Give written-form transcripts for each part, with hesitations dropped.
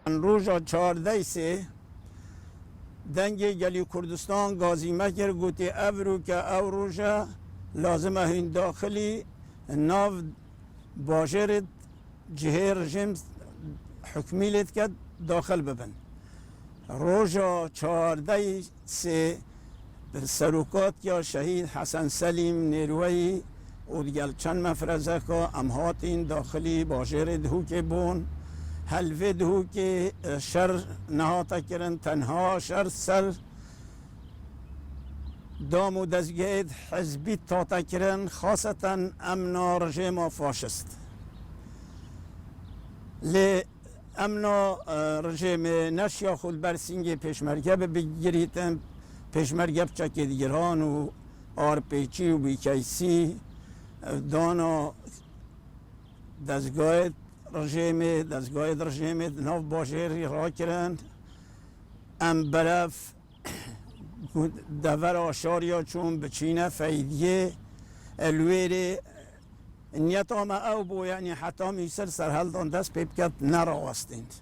روژا 14 سه دنگ گلی کردستان گازی مکر گوتی او که او روژا لازمه هین داخلی ناو باجرت جهه رژیم حکمی لید که داخل ببن. روژا 14 سه سروکات یا شهید حسن سلیم نیروی و دیگر چند مفرزه که امهاتین داخلی باجر دهو که بون حلوه دهو که شر نهاتا کرن تنها شر سر دام و دزگید حزبی تاتا کرن خاصتا امنا رژیم فاشست لی امنا رژیم نشیا خود برسینگ پیشمرگه بگیریتن پیشمرگه بچه دیگران و آرپیچی و بیکیسی دانا دزگاه رژیم ناو باجری را کرند ام برف دور آشاریا چون بچینه فیدیه الویری نیت آمه او بو یعنی حتی میسر سرحل دان دست پیبکت نراوستند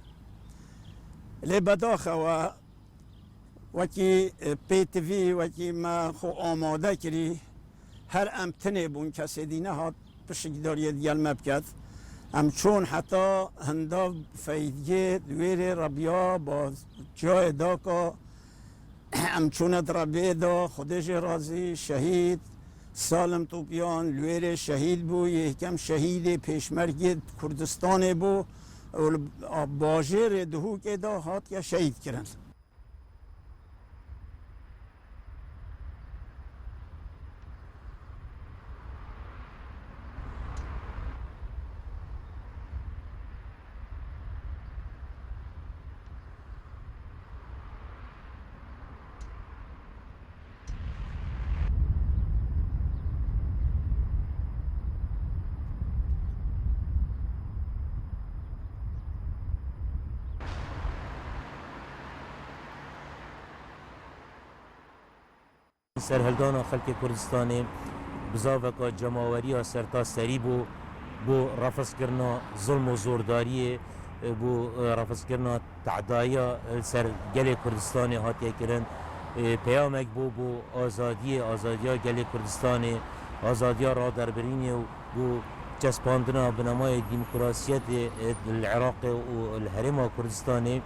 لی بداخه و وکی پی تیوی وکی ما خو آماده کری هر امتنه بون کسی دینه هات پشکداری دیگل مبکت ام چون حتی هندا فیدیه دویر ربیا با جای دا که ام چونت ربی دا خودش رازی شهید سالم توپیان لویر شهید بو یکم شهید پیشمرگ کردستان بو باجر دهو که دا هات یا شهید کرن. سرهلدان خلق کردستان بزاوکا جماوری سرتا سری بو رفض کرنا ظلم و زورداری بو رفض کرنا تعدایی سر گل کردستان هاتیه کرن پیامک بو آزادی گل کردستان آزادی را دربرینی و بو چسباندنا بنمای دموکراسیت العراق و الحرم کردستان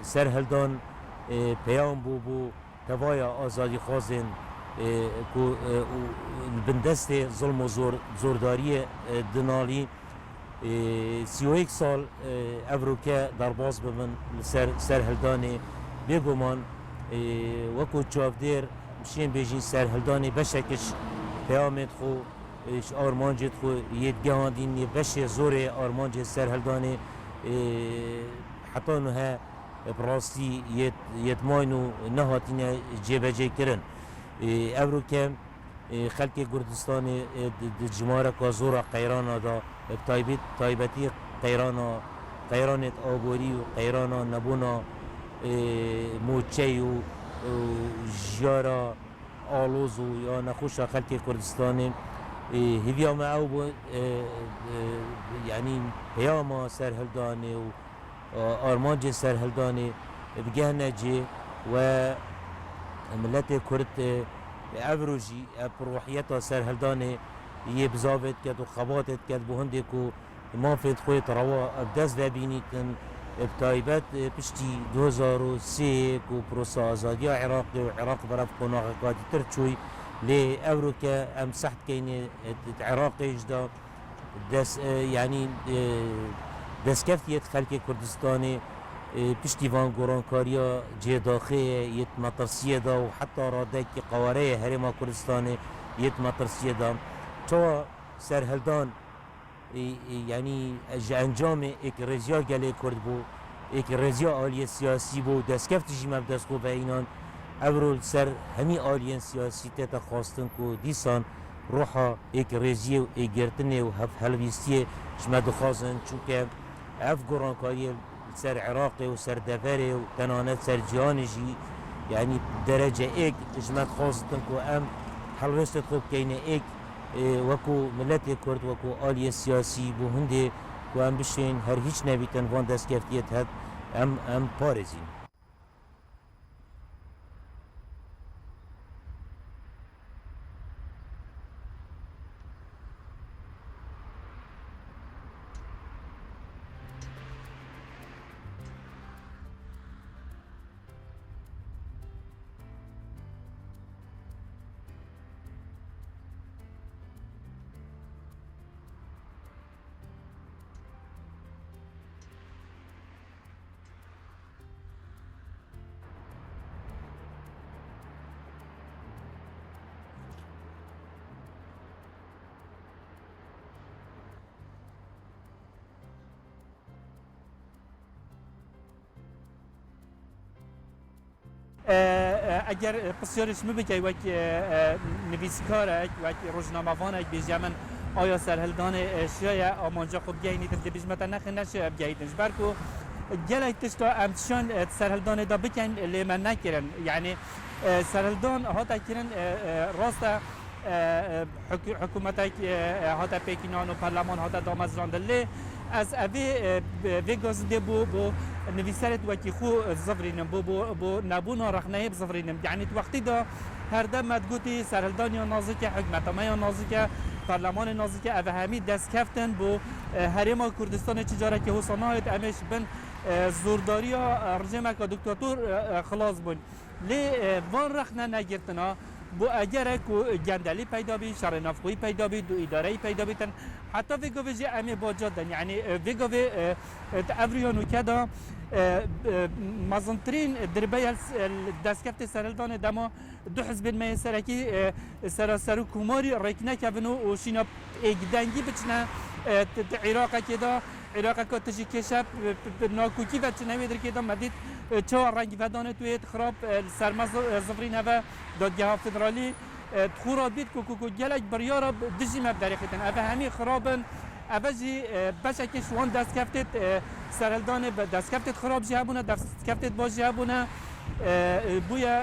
سرهلدان پیام بو توایا آزادی خوازن کو بندست ظلم و زورداری دنالی 31 سال افروکه درباز ببن سرهلدانی بگومان وکو چافدیر مشین بیجی سرهلدانی بشکش پیامت خو آرمانجت خو یدگاهاندین بش زور آرمانج سرهلدانی حتی نه براستی یتماینو نهاتین جبهه کرن افرو که خلق کردستان جماره کازورا قیرانا دا تایبتی قیرانت آبوری و قیرانا نبونا موچه و جارا آلوز و یا نخوش خلق کردستان هیویا ما او یعنی پیاما سرهلدانی و آرمانج سرهلدانی بگه نجی و ملت کرد افروجی بروحیت سرهلدانی یه بزاوت کد و خباتت کد بهنده که ما فید خویت روا ابدست دبینیتن بتایبت پشتی 2003 که پروسا آزادی عراق و عراق برف قناقاتی ترچوی لی افرو که ام سحت کین عراق اجدا دست یعنی دستکفتیت خلق کردستانی پشتیوان گورانکاریا جداخه یت مطرسیه دا و حتی راده که قواره هرما کردستانی یت مطرسیه دا تو سرهلدان یعنی انجام ایک رزیا گله کرد بو ایک رزیا آلی سیاسی بو دستکفت جی مبدست کو به اینان اورول سر همی آلی سیاسی تتا خواستن کو دیسان روحا ایک رزیا و ایک گرتنه و هلویستیه جمع دخوازن چونکه اف گورانکاری سر عراقی و سر دفره و تنانت سر جیانجی یعنی درجه ایک جمع خواستن کو ام حلوست خوب کینه ایک وکو ملت کرد وکو آلی سیاسی بو هنده و ام بشین هر هیچ نبیتن وان دست کفتیت هد ام پارزین. اگر پسیارش مبکی وک نویسکارک وک روزنامه‌وانک بیجا من آیا سرهلدان اشیاء آمانجا خوب گینی تل بیجمت نخی نشه بگیتنش برکو گلای تشتا امتشان سرهلدان دا بکن لیمن نکرن یعنی سرهلدان هاتا کرن راستا حکومتک هاتا پیکینان و پارلمان هاتا دامزراندله از اوی گازده بو نویسرت وکی خو زفرینم بو نبونا رخنه بزفرینم یعنی وقتی دا هر دم مدگوتی سرهلدان یا نازک حکمتامه یا نازک پارلمان نازک اوه همی دست کفتن بو هرما کردستان چجاره که حسانایت امش بن زورداری یا رژیمک دکتاتور خلاص بون لی وان رخنه نگرتنا بو اگر کو گندلی پیدا بی شر نفقوی پیدا بی دو اداره پیدا بیتن حتی ویگو ویجی امی باجادن یعنی ویگو وی افریانو کدا مازنترین دربای دستکفت سرهلدان دما دو حزب می سرکی سراسر کوماری رکنه کبنو و شینا اگدنگی بچنه عراق کدا عراق که تجی کشب ناکوکی و چنوی در کدا مدید چه رنگی ودانه توی خراب سرمز زفرین هوا دادگاه فدرالی تخورات بید که گلک بریارا دجی مبداری خیتن اوه همی خرابن اوه جی بشکش وان دست کفتت سرهلدان دست کفتت خراب جی هبونه دست کفتت باز جی هبونه بویا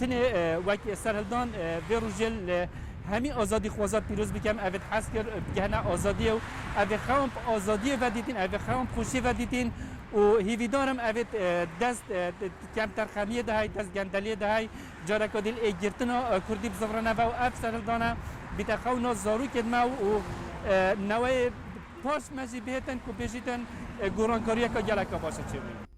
تنه وکی سرهلدان ویروژل همی آزادی خوازات پیروز بکم اوه حس کرد بگهنه آزادی و اوه خوام آزادی و دیتین اوه خوام خوشی و دیتین و هیویدارم اوه دست کم ترخمیه ده های دست گندلیه ده های جارا کدیل ایگرتنا کردی بزفرانه و اف سرهلدانه بیتا خونا زارو کدمه و نوای پاش مجی بهتن که بیشیتن گورانکاریه که گلکا باشه چه بید